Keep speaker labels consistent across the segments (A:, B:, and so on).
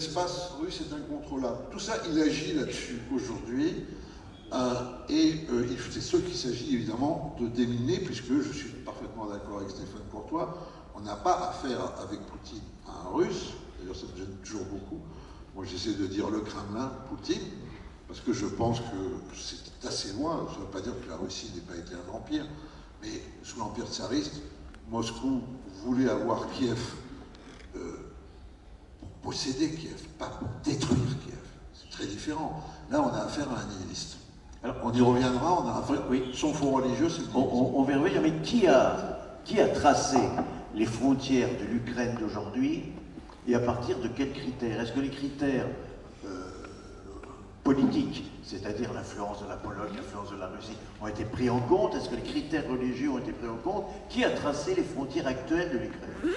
A: L'espace russe est incontrôlable. Tout ça, il agit là-dessus aujourd'hui. C'est ce qu'il s'agit évidemment de déminer, puisque je suis parfaitement d'accord avec Stéphane Courtois, on n'a pas affaire avec Poutine à un Russe, d'ailleurs ça me gêne toujours beaucoup. Moi j'essaie de dire le Kremlin, Poutine, parce que je pense que c'est assez loin. Ça ne veut pas dire que la Russie n'ait pas été un empire, mais sous l'empire tsariste, Moscou voulait avoir Kiev pour posséder Kiev, pas pour détruire Kiev. C'est très différent. Là, on a affaire à un nihiliste. Alors, on y reviendra, on a affaire, oui, son fond religieux, c'est
B: on va y revenir, mais qui a tracé les frontières de l'Ukraine d'aujourd'hui et à partir de quels critères? Est-ce que les critères politiques, c'est-à-dire l'influence de la Pologne, l'influence de la Russie, ont été pris en compte? Est-ce que les critères religieux ont été pris en compte? Qui a tracé les frontières actuelles de l'Ukraine?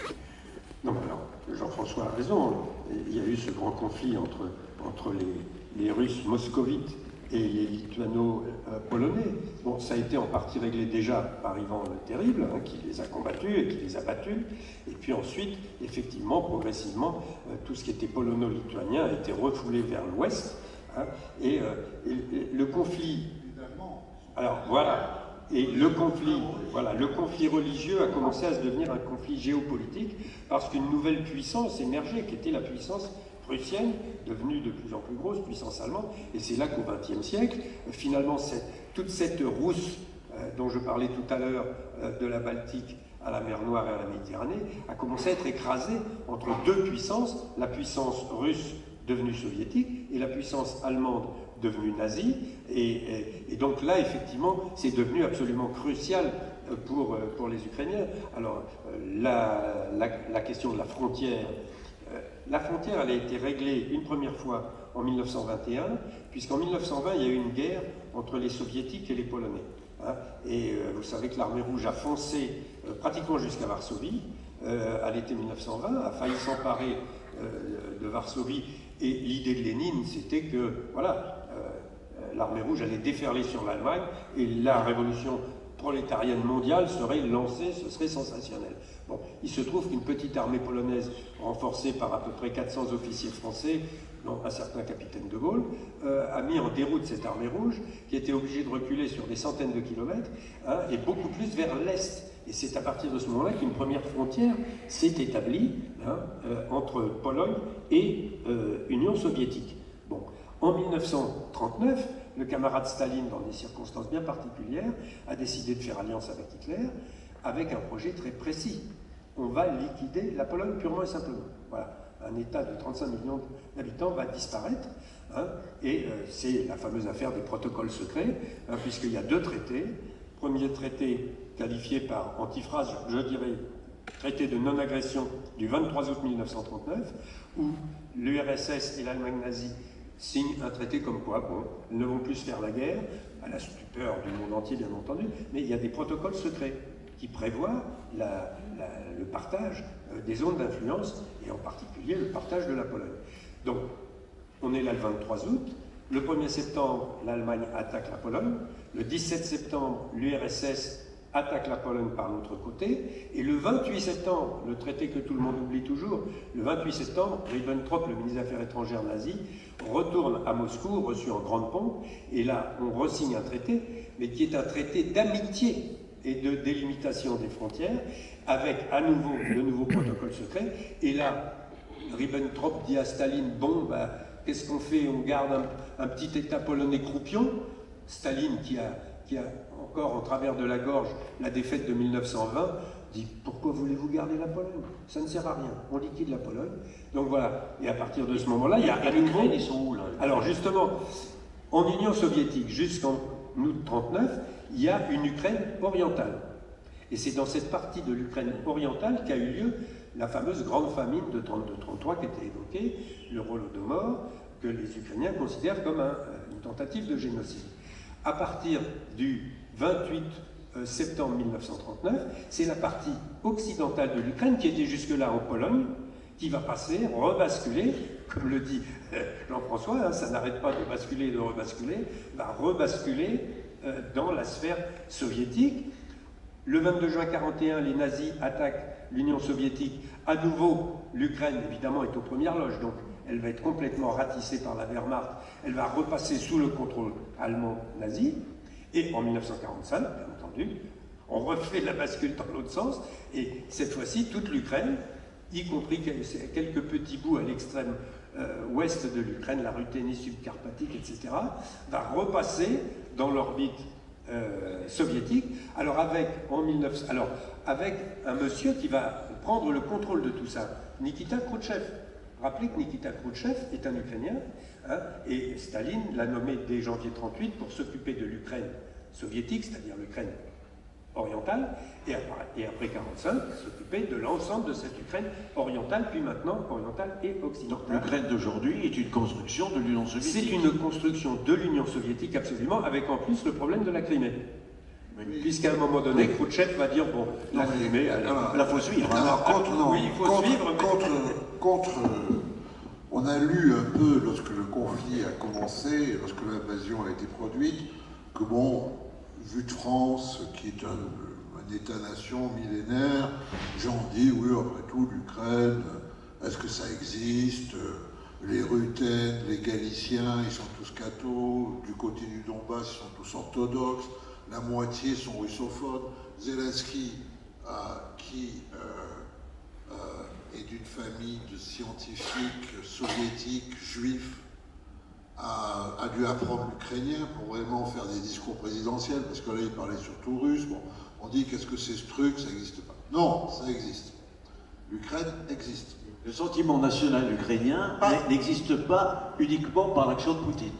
C: Non, alors, Jean-François a raison. Il y a eu ce grand conflit entre les Russes moscovites et les lituano-polonais. Bon, ça a été en partie réglé déjà par Ivan le Terrible, qui les a combattus et qui les a battus. Et puis ensuite, effectivement, progressivement, tout ce qui était polono-lituanien a été refoulé vers l'ouest. Et le conflit... Alors, voilà. Et le conflit religieux a commencé à se devenir un conflit géopolitique parce qu'une nouvelle puissance émergeait, qui était la puissance prussienne, devenue de plus en plus grosse, puissance allemande. Et c'est là qu'au XXe siècle, finalement, toute cette rousse dont je parlais tout à l'heure, de la Baltique à la mer Noire et à la Méditerranée, a commencé à être écrasée entre deux puissances, la puissance russe devenue soviétique et la puissance allemande devenue nazie. Et donc là, effectivement, c'est devenu absolument crucial pour les Ukrainiens. Alors, la question de la frontière, elle a été réglée une première fois en 1921, puisqu'en 1920, il y a eu une guerre entre les Soviétiques et les Polonais. Et vous savez que l'armée rouge a foncé pratiquement jusqu'à Varsovie, à l'été 1920, a failli s'emparer de Varsovie, et l'idée de Lénine, c'était que, voilà, l'armée rouge allait déferler sur l'Allemagne, et la révolution prolétarienne mondiale serait lancée, ce serait sensationnel. Bon, il se trouve qu'une petite armée polonaise, renforcée par à peu près 400 officiers français, dont un certain capitaine de Gaulle, a mis en déroute cette armée rouge, qui était obligée de reculer sur des centaines de kilomètres, et beaucoup plus vers l'est. Et c'est à partir de ce moment-là qu'une première frontière s'est établie entre Pologne et Union soviétique. Bon, en 1939, le camarade Staline, dans des circonstances bien particulières, a décidé de faire alliance avec Hitler, avec un projet très précis. On va liquider la Pologne purement et simplement. Voilà. Un État de 35 millions d'habitants va disparaître, et c'est la fameuse affaire des protocoles secrets, puisqu'il y a deux traités. Premier traité qualifié par antiphrase, je dirais, traité de non-agression du 23 août 1939, où l'URSS et l'Allemagne nazie signent un traité comme quoi, bon, ils ne vont plus faire la guerre, à la stupeur du monde entier bien entendu, mais il y a des protocoles secrets qui prévoient le partage des zones d'influence, et en particulier le partage de la Pologne. Donc, on est là le 23 août, le 1er septembre, l'Allemagne attaque la Pologne, le 17 septembre, l'URSS attaque la Pologne par l'autre côté, et le 28 septembre, le traité que tout le monde oublie toujours, le 28 septembre, Ribbentrop, le ministre des Affaires étrangères nazi, retourne à Moscou, reçu en grande pompe, et là, on re-signe un traité, mais qui est un traité d'amitié et de délimitation des frontières, avec à nouveau le nouveau protocole secret, et là, Ribbentrop dit à Staline, bon, qu'est-ce qu'on fait? On garde un petit État polonais croupion. Staline, qui a encore en travers de la gorge la défaite de 1920, dit « Pourquoi voulez-vous garder la Pologne? Ça ne sert à rien, on liquide la Pologne. » Donc voilà, et à partir de ce moment-là, il y a à nouveau...
B: Ils sont où, là?
C: Alors justement, en Union soviétique, jusqu'en août 1939, il y a une Ukraine orientale. Et c'est dans cette partie de l'Ukraine orientale qu'a eu lieu la fameuse grande famine de 32-33 qui était évoquée, le Holodomor, que les Ukrainiens considèrent comme une tentative de génocide. À partir du 28 septembre 1939, c'est la partie occidentale de l'Ukraine qui était jusque-là en Pologne, qui va passer, rebasculer, comme le dit Jean-François, ça n'arrête pas de basculer et de rebasculer, va rebasculer dans la sphère soviétique. Le 22 juin 1941, les nazis attaquent l'Union soviétique. À nouveau, l'Ukraine, évidemment, est aux premières loges, donc elle va être complètement ratissée par la Wehrmacht, elle va repasser sous le contrôle allemand nazi, et en 1945, bien entendu, on refait la bascule dans l'autre sens, et cette fois-ci, toute l'Ukraine, y compris quelques petits bouts à l'extrême ouest de l'Ukraine, la Ruthénie subcarpatique, etc., va repasser dans l'orbite soviétique, alors avec un monsieur qui va prendre le contrôle de tout ça, Nikita Khrouchtchev. Rappelez que Nikita Khrouchtchev est un Ukrainien, hein, et Staline l'a nommé dès janvier 1938 pour s'occuper de l'Ukraine soviétique, c'est-à-dire l'Ukraine orientale, et après 1945, s'occuper de l'ensemble de cette Ukraine orientale, puis maintenant orientale et occidentale.
B: Donc l'Ukraine d'aujourd'hui est une construction de l'Union soviétique.
C: C'est une construction de l'Union soviétique, absolument, avec en plus le problème de la Crimée. Oui. Puisqu'à un moment donné, Khrouchtchev va dire, bon, la Crimée,
B: il faut suivre.
A: Alors,
C: oui, il faut suivre.
A: On a lu un peu, lorsque le conflit a commencé, lorsque l'invasion a été produite, que bon, vu de France, qui est un État-nation millénaire, les gens ont dit, oui, après tout, l'Ukraine, est-ce que ça existe? Les Ruthènes, les Galiciens, ils sont tous cathos, du côté du Donbass, ils sont tous orthodoxes, la moitié sont russophones. Zelensky, qui est d'une famille de scientifiques soviétiques, juifs, a dû apprendre l'ukrainien pour vraiment faire des discours présidentiels, parce que là, il parlait surtout russe. Bon, on dit, qu'est-ce que c'est ce truc? Ça n'existe pas. Non, ça existe. L'Ukraine existe.
B: Le sentiment national ukrainien n'existe pas uniquement par l'action de Poutine.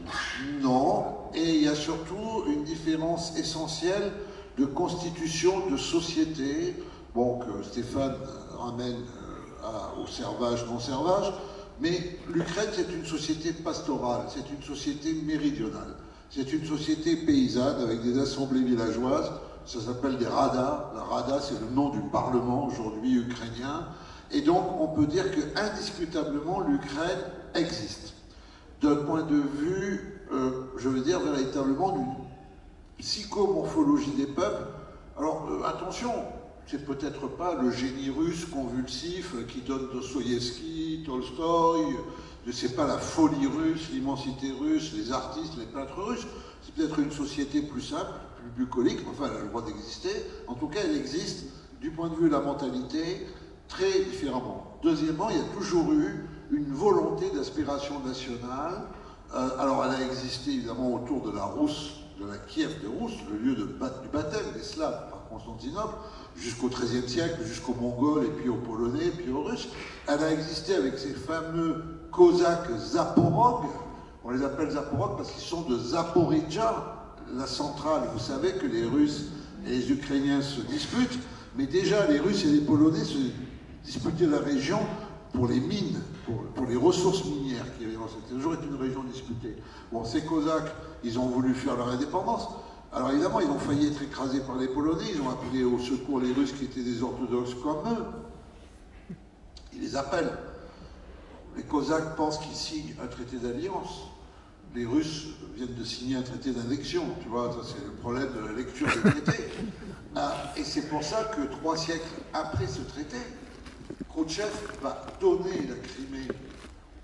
A: Non, et il y a surtout une différence essentielle de constitution de société, bon, que Stéphane ramène au servage, non-servage, mais l'Ukraine, c'est une société pastorale, c'est une société méridionale, c'est une société paysanne avec des assemblées villageoises, ça s'appelle des radas. La rada, c'est le nom du parlement aujourd'hui ukrainien, et donc on peut dire que indiscutablement l'Ukraine existe. D'un point de vue, je veux dire véritablement d'une psychomorphologie des peuples. Alors attention, c'est peut-être pas le génie russe convulsif qui donne Dostoïevski, Tolstoï, c'est pas la folie russe, l'immensité russe, les artistes, les peintres russes. C'est peut-être une société plus simple, plus bucolique, enfin elle a le droit d'exister. En tout cas, elle existe du point de vue de la mentalité très différemment. Deuxièmement, il y a toujours eu une volonté d'aspiration nationale. Alors elle a existé évidemment autour de la Rousse, de la Kiev de Rousse, le lieu du baptême des Slaves par Constantinople, jusqu'au XIIIe siècle, jusqu'aux Mongols, et puis aux Polonais, et puis aux Russes. Elle a existé avec ces fameux Cosaques Zaporogues. On les appelle Zaporogues parce qu'ils sont de Zaporizhzhia, la centrale. Vous savez que les Russes et les Ukrainiens se disputent, mais déjà les Russes et les Polonais se disputaient la région pour les mines, pour les ressources minières qui avaient dans cette. C'est toujours été une région disputée. Bon, ces Cosaques, ils ont voulu faire leur indépendance. Alors évidemment, ils ont failli être écrasés par les Polonais, ils ont appelé au secours les Russes qui étaient des orthodoxes comme eux. Ils les appellent. Les Cosaques pensent qu'ils signent un traité d'alliance. Les Russes viennent de signer un traité d'annexion, tu vois, ça c'est le problème de la lecture des traités. Et c'est pour ça que 3 siècles après ce traité, Khrouchtchev va donner la Crimée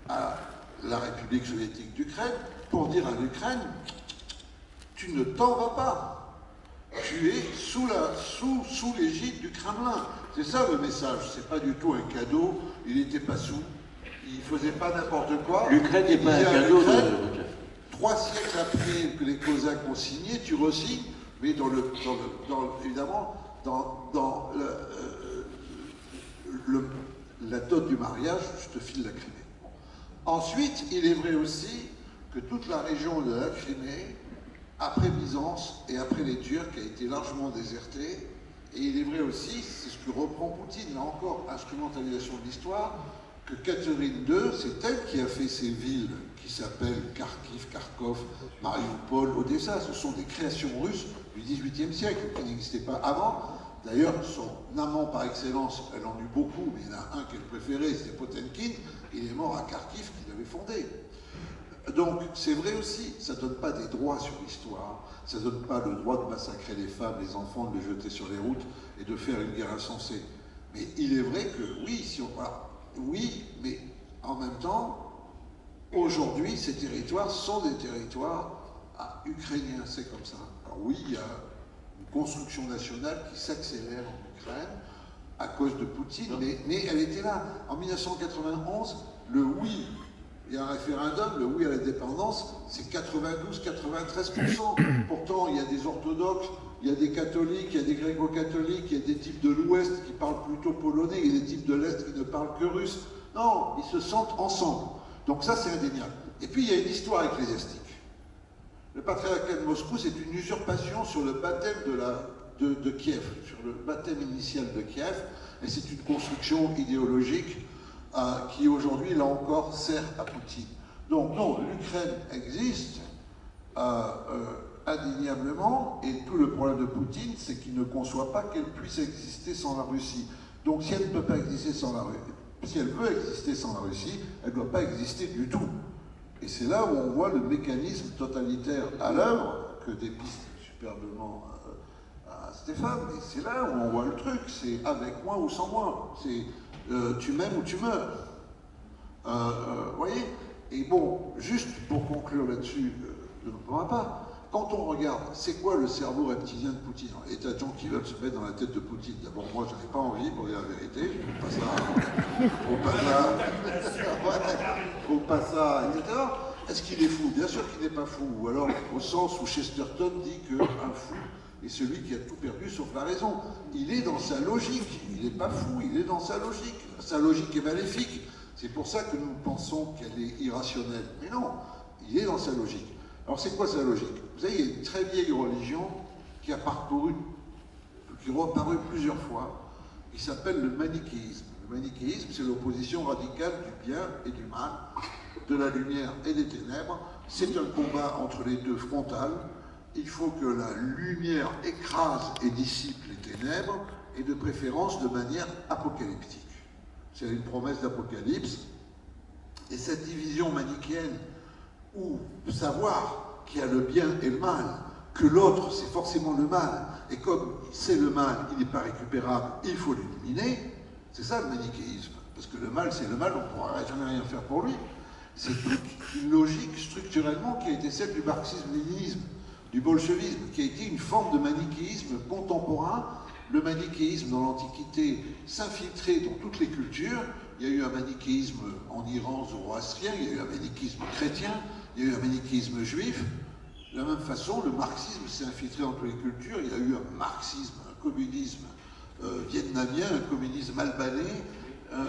A: à la République soviétique d'Ukraine pour dire à l'Ukraine, tu ne t'en vas pas. Tu es sous l'égide du Kremlin. C'est ça le message. C'est pas du tout un cadeau. Il n'était pas sous. Il faisait pas n'importe quoi.
B: L'Ukraine n'est pas un cadeau de...
A: 3 siècles après que les Cosaques ont signé, tu re-signes, mais évidemment, dans la dot du mariage, je te file la Crimée. Ensuite, il est vrai aussi que toute la région de la Crimée, après Byzance et après les Turcs, a été largement désertée. Et il est vrai aussi, c'est ce que reprend Poutine, là encore, instrumentalisation de l'histoire, que Catherine II, c'est elle qui a fait ces villes qui s'appellent Kharkiv, Kharkov, Mariupol, Odessa. Ce sont des créations russes du XVIIIe siècle qui n'existaient pas avant. D'ailleurs, son amant par excellence, elle en eut beaucoup, mais il y en a un qu'elle préférait, c'était Potemkin. Il est mort à Kharkiv qu'il avait fondé. Donc, c'est vrai aussi, ça ne donne pas des droits sur l'histoire, ça ne donne pas le droit de massacrer les femmes, les enfants, de les jeter sur les routes et de faire une guerre insensée. Mais il est vrai que, oui, oui, mais en même temps, aujourd'hui, ces territoires sont des territoires ukrainiens, c'est comme ça. Alors oui, il y a une construction nationale qui s'accélère en Ukraine à cause de Poutine, mais elle était là. En 1991, le oui, il y a un référendum, le oui à l'indépendance, c'est 92-93%. Pourtant, il y a des orthodoxes, il y a des catholiques, il y a des gréco-catholiques, il y a des types de l'Ouest qui parlent plutôt polonais, il y a des types de l'Est qui ne parlent que russe. Non, ils se sentent ensemble. Donc ça, c'est indéniable. Et puis, il y a une histoire ecclésiastique. Le patriarcat de Moscou, c'est une usurpation sur le baptême de Kiev, sur le baptême initial de Kiev, et c'est une construction idéologique qui aujourd'hui, là encore, sert à Poutine. Donc non, l'Ukraine existe indéniablement, et tout le problème de Poutine, c'est qu'il ne conçoit pas qu'elle puisse exister sans la Russie. Donc si elle ne peut pas exister sans la Russie, si elle veut exister sans la Russie, elle ne doit pas exister du tout. Et c'est là où on voit le mécanisme totalitaire à l'œuvre, que dépiste superbement à Stéphane, et c'est là où on voit le truc, c'est avec moi ou sans moi, c'est tu m'aimes ou tu meurs. Voyez. Et bon, juste pour conclure là-dessus, de notre part, quand on regarde, c'est quoi le cerveau reptilien de Poutine? Il y a des tas de gens qui veulent se mettre dans la tête de Poutine. D'abord, moi, je n'en ai pas envie, pour dire la vérité. Faut pas ça, etc. Est-ce qu'il est fou? Bien sûr qu'il n'est pas fou. Ou alors, au sens où Chesterton dit qu'un fou est celui qui a tout perdu sauf la raison. Il est dans sa logique. Il n'est pas fou, il est dans sa logique. Sa logique est maléfique. C'est pour ça que nous pensons qu'elle est irrationnelle. Mais non, il est dans sa logique. Alors c'est quoi sa logique? Vous savez, il y a une très vieille religion qui a reparu plusieurs fois, qui s'appelle le manichéisme. Le manichéisme, c'est l'opposition radicale du bien et du mal, de la lumière et des ténèbres. C'est un combat entre les deux frontales. Il faut que la lumière écrase et dissipe les ténèbres, et de préférence de manière apocalyptique. C'est une promesse d'Apocalypse. Et cette division manichéenne, où savoir qu'il y a le bien et le mal, que l'autre c'est forcément le mal, et comme c'est le mal, il n'est pas récupérable, il faut l'éliminer, c'est ça le manichéisme. Parce que le mal c'est le mal, on ne pourra jamais rien faire pour lui. C'est toute une logique structurellement qui a été celle du marxisme-léninisme, du bolchevisme, qui a été une forme de manichéisme contemporain. Le manichéisme dans l'Antiquité s'infiltrait dans toutes les cultures. Il y a eu un manichéisme en Iran zoroastrien, il y a eu un manichéisme chrétien, il y a eu un manichéisme juif. De la même façon, le marxisme s'est infiltré dans toutes les cultures. Il y a eu un marxisme, un communisme vietnamien, un communisme albanais,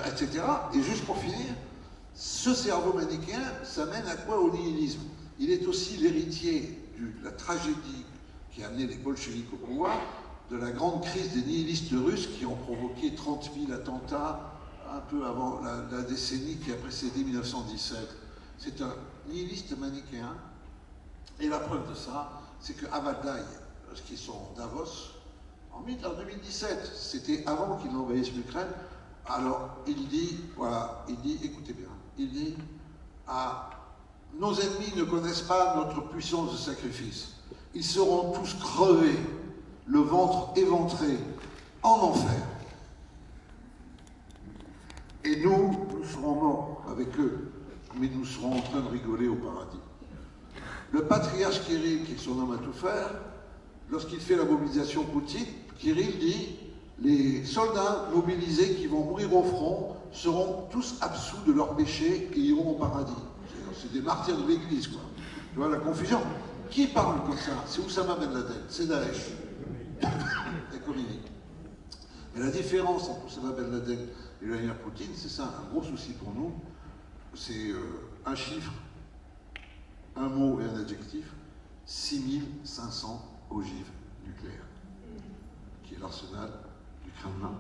A: etc. Et juste pour finir, ce cerveau manichéen, ça mène à quoi? Au nihilisme. Il est aussi l'héritier de la tragédie qui a amené les bolcheviks au pouvoir, de la grande crise des nihilistes russes qui ont provoqué 30 000 attentats un peu avant la décennie qui a précédé 1917. C'est un nihiliste manichéen. Et la preuve de ça, c'est que Havaldai, qui sont Davos, en 2017, c'était avant qu'il envahisse l'Ukraine, alors il dit, voilà, il dit, écoutez bien, il dit, nos ennemis ne connaissent pas notre puissance de sacrifice. Ils seront tous crevés, le ventre éventré, en enfer. Et nous serons morts avec eux, mais nous serons en train de rigoler au paradis. Le patriarche Kirill, qui est son homme à tout faire, lorsqu'il fait la mobilisation Poutine, Kirill dit les soldats mobilisés qui vont mourir au front seront tous absous de leurs péchés et iront au paradis. C'est des martyrs de l'Église, quoi. Tu vois la confusion? Qui parle comme ça? C'est Oussama Ben Laden, c'est Daesh. C'est Khomeini. Mais la différence entre Oussama Ben Laden et Vladimir Poutine, c'est ça, un gros souci pour nous, c'est un chiffre, un mot et un adjectif, 6500 ogives nucléaires, qui est l'arsenal du Kremlin.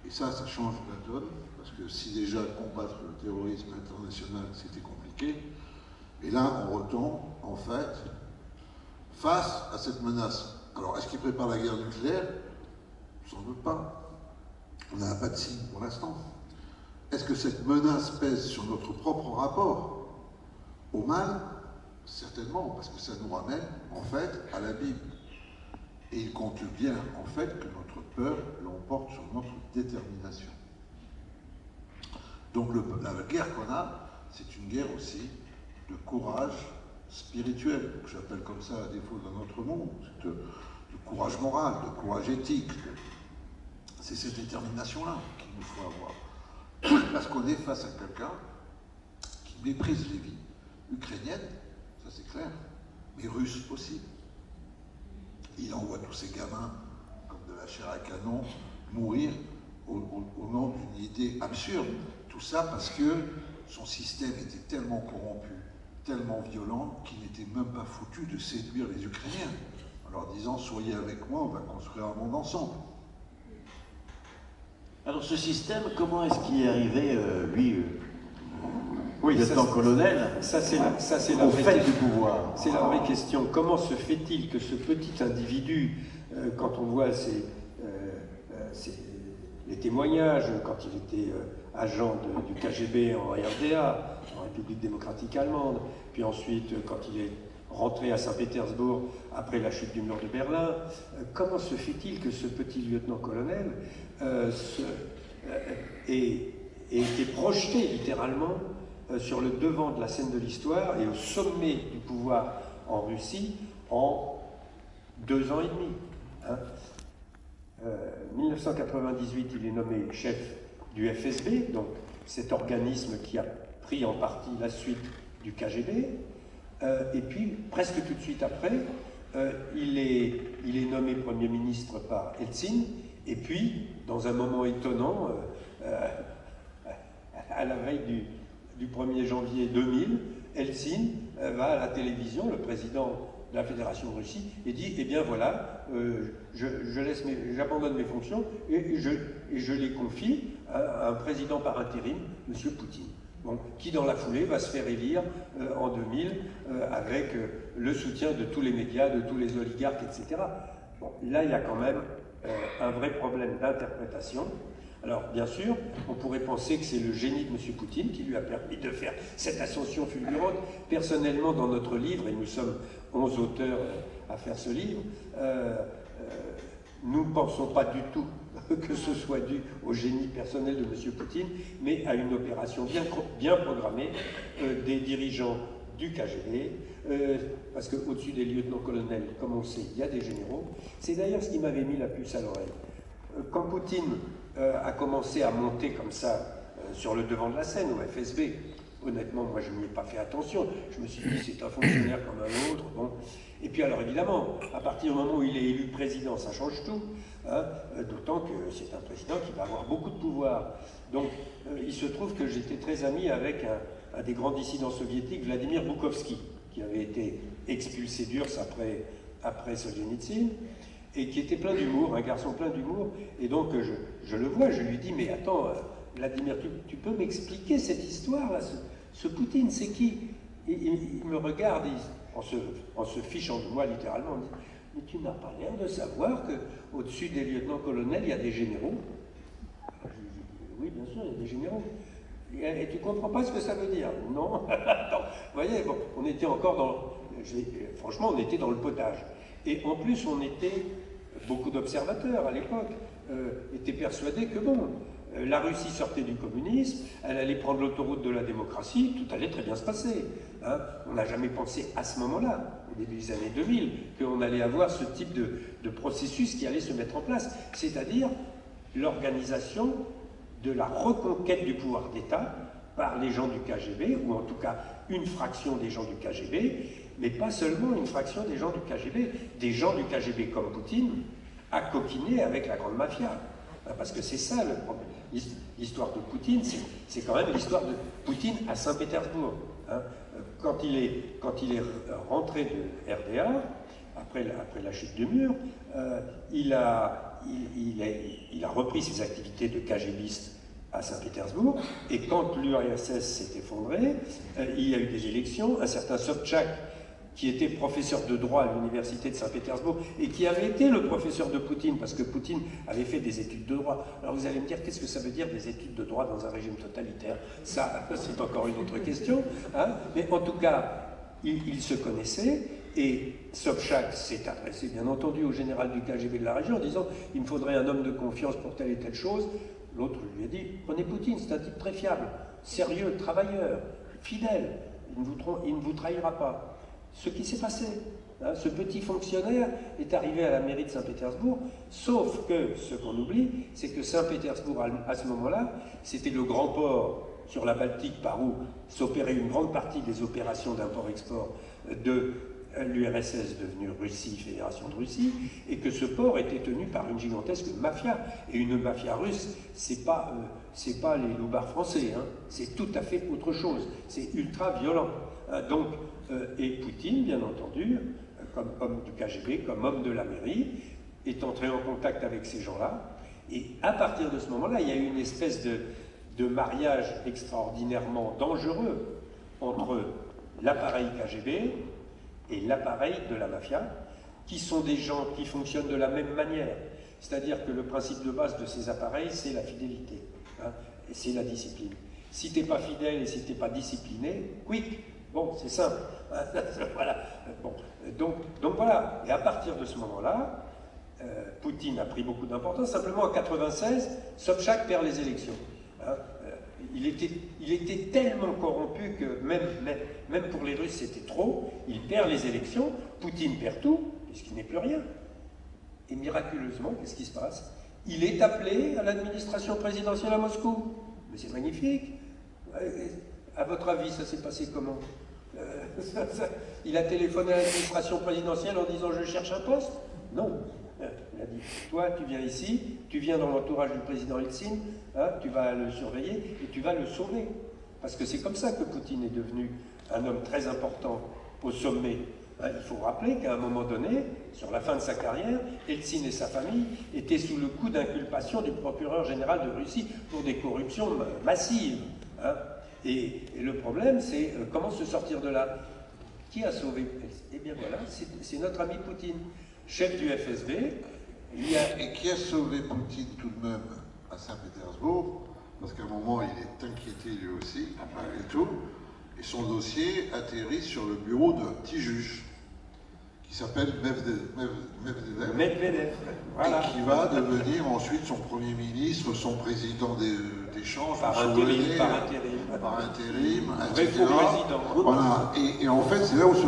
A: Et ça change la donne, parce que si déjà combattre le terrorisme international, c'était compliqué, et là, on retombe, en fait, face à cette menace. Alors, est-ce qu'il prépare la guerre nucléaire? Sans doute pas. On n'a pas de signe pour l'instant. Est-ce que cette menace pèse sur notre propre rapport au mal? Certainement, parce que ça nous ramène, en fait, à la Bible. Et il compte bien, en fait, que notre peur l'emporte sur notre détermination. Donc, la guerre qu'on a, c'est une guerre aussi de courage spirituel, que j'appelle comme ça à défaut d'un autre monde, de courage moral, de courage éthique. C'est cette détermination-là qu'il nous faut avoir. Parce qu'on est face à quelqu'un qui méprise les vies ukrainiennes, ça c'est clair, mais russes aussi. Il envoie tous ces gamins, comme de la chair à canon, mourir au nom d'une idée absurde. Tout ça parce que son système était tellement corrompu, tellement violent, qu'il n'était même pas foutu de séduire les Ukrainiens, en leur disant « soyez avec moi, on va construire un monde ensemble ».
B: Alors ce système, comment est-ce qu'il est arrivé,
C: oui,
B: lieutenant-colonel,
C: ça c'est la
B: au
C: vraie
B: fait
C: question.
B: du pouvoir?
C: C'est la vraie question. Comment se fait-il que ce petit individu, quand on voit les témoignages, quand il était agent du KGB en RDA, en République démocratique allemande, puis ensuite quand il est rentré à Saint-Pétersbourg après la chute du mur de Berlin, comment se fait-il que ce petit lieutenant-colonel ait été projeté littéralement sur le devant de la scène de l'histoire et au sommet du pouvoir en Russie en 2 ans et demi, hein. 1998, il est nommé chef du FSB, donc cet organisme qui a pris en partie la suite du KGB. Et puis, presque tout de suite après, il est nommé Premier ministre par Eltsine. Et puis, dans un moment étonnant, à la veille du 1er janvier 2000, Eltsine va à la télévision, le président de la Fédération de Russie, et dit « Eh bien voilà, j'abandonne mes fonctions et je les confie à un président par intérim, M. Poutine. » Bon, qui dans la foulée va se faire élire en 2000 avec le soutien de tous les médias, de tous les oligarques, etc. Bon, là, il y a quand même un vrai problème d'interprétation. Alors, bien sûr, on pourrait penser que c'est le génie de M. Poutine qui lui a permis de faire cette ascension fulgurante. Personnellement, dans notre livre, et nous sommes 11 auteurs à faire ce livre, nous ne pensons pas du tout que ce soit dû au génie personnel de M. Poutine, mais à une opération bien programmée des dirigeants du KGB, parce qu'au-dessus des lieutenants-colonels, comme on le sait, il y a des généraux. C'est d'ailleurs ce qui m'avait mis la puce à l'oreille. Quand Poutine a commencé à monter comme ça sur le devant de la scène, au FSB, honnêtement, moi je n'y ai pas fait attention. Je me suis dit, c'est un fonctionnaire comme un autre. Bon. Et puis alors évidemment, à partir du moment où il est élu président, ça change tout. Hein, d'autant que c'est un président qui va avoir beaucoup de pouvoir. Donc il se trouve que j'étais très ami avec un des grands dissidents soviétiques, Vladimir Boukhovski, qui avait été expulsé d'URSS après Solzhenitsyn, et qui était plein d'humour, un garçon plein d'humour. Et donc je le vois, je lui dis, mais attends, Vladimir, tu peux m'expliquer cette histoire-là, ce Poutine, c'est qui? Il me regarde, en se fichant de moi littéralement, il dit, mais tu n'as pas l'air de savoir qu'au-dessus des lieutenants-colonels, il y a des généraux. Je lui dis, oui, bien sûr, il y a des généraux. Et tu ne comprends pas ce que ça veut dire? Non. Attends, vous voyez, bon, on était encore franchement, on était dans le potage. Et en plus, on était, beaucoup d'observateurs à l'époque, étaient persuadés que bon, la Russie sortait du communisme, elle allait prendre l'autoroute de la démocratie, tout allait très bien se passer. Hein. On n'a jamais pensé à ce moment-là, au début des années 2000, qu'on allait avoir ce type de processus qui allait se mettre en place, c'est-à-dire l'organisation de la reconquête du pouvoir d'État par les gens du KGB, ou en tout cas une fraction des gens du KGB, mais pas seulement une fraction des gens du KGB, des gens du KGB comme Poutine, à coquiner avec la grande mafia. Parce que c'est ça le problème. L'histoire de Poutine, c'est quand même l'histoire de Poutine à Saint-Pétersbourg. Hein. Quand il est rentré de RDA, après la chute du mur, il a repris ses activités de KGBiste à Saint-Pétersbourg, et quand l'URSS s'est effondrée, il y a eu des élections, un certain Sobchak, qui était professeur de droit à l'université de Saint-Pétersbourg et qui avait été le professeur de Poutine, parce que Poutine avait fait des études de droit. Alors vous allez me dire, qu'est-ce que ça veut dire des études de droit dans un régime totalitaire? Ça, c'est encore une autre question. Hein. Mais en tout cas, ils se connaissaient, et Sobchak s'est adressé bien entendu au général du KGB de la région en disant « il me faudrait un homme de confiance pour telle et telle chose ». L'autre lui a dit « prenez Poutine, c'est un type très fiable, sérieux, travailleur ». fidèle, il ne vous trahira pas. Ce qui s'est passé, hein, ce petit fonctionnaire est arrivé à la mairie de Saint-Pétersbourg, sauf que ce qu'on oublie, c'est que Saint-Pétersbourg, à ce moment-là, c'était le grand port sur la Baltique par où s'opérait une grande partie des opérations d'import-export de l'URSS devenue Russie, Fédération de Russie, et que ce port était tenu par une gigantesque mafia. Et une mafia russe, c'est pas les loupards français, hein, c'est tout à fait autre chose, c'est ultra violent. Donc, et Poutine, bien entendu, comme homme du KGB, comme homme de la mairie, est entré en contact avec ces gens-là, et à partir de ce moment-là, il y a eu une espèce de mariage extraordinairement dangereux entre l'appareil KGB et l'appareil de la mafia, qui sont des gens qui fonctionnent de la même manière. C'est-à-dire que le principe de base de ces appareils, c'est la fidélité, hein, et c'est la discipline. Si tu n'es pas fidèle et si tu n'es pas discipliné, quick, bon, c'est simple. Voilà. Bon. Donc voilà. Et à partir de ce moment-là, Poutine a pris beaucoup d'importance. Simplement, en 1996, Sobchak perd les élections. Hein. Il était tellement corrompu que même pour les Russes, c'était trop. Il perd les élections, Poutine perd tout, puisqu'il n'est plus rien. Et miraculeusement, qu'est-ce qui se passe? Il est appelé à l'administration présidentielle à Moscou. Mais c'est magnifique. À votre avis, ça s'est passé comment? Il a téléphoné à l'administration présidentielle en disant « je cherche un poste ». Non. Il a dit « toi, tu viens ici, tu viens dans l'entourage du président Eltsine, hein, tu vas le surveiller et tu vas le sauver ». Parce que c'est comme ça que Poutine est devenu un homme très important au sommet. Hein, il faut rappeler qu'à un moment donné, sur la fin de sa carrière, Eltsine et sa famille étaient sous le coup d'inculpation du procureur général de Russie pour des corruptions massives. Hein. Et le problème, c'est comment se sortir de là. Qui a sauvé? Eh bien voilà, c'est notre ami Poutine, chef du FSB.
A: Et qui a sauvé Poutine tout de même à Saint-Pétersbourg, parce qu'à un moment, il est inquiété lui aussi, malgré tout, et son dossier atterrit sur le bureau d'un petit juge qui s'appelle
C: Medvedev. Voilà.
A: Et qui va devenir ensuite son Premier ministre, son président d'échange,
C: par intérim,
A: un vrai faux
C: président.
A: Voilà. Et en fait, c'est là où se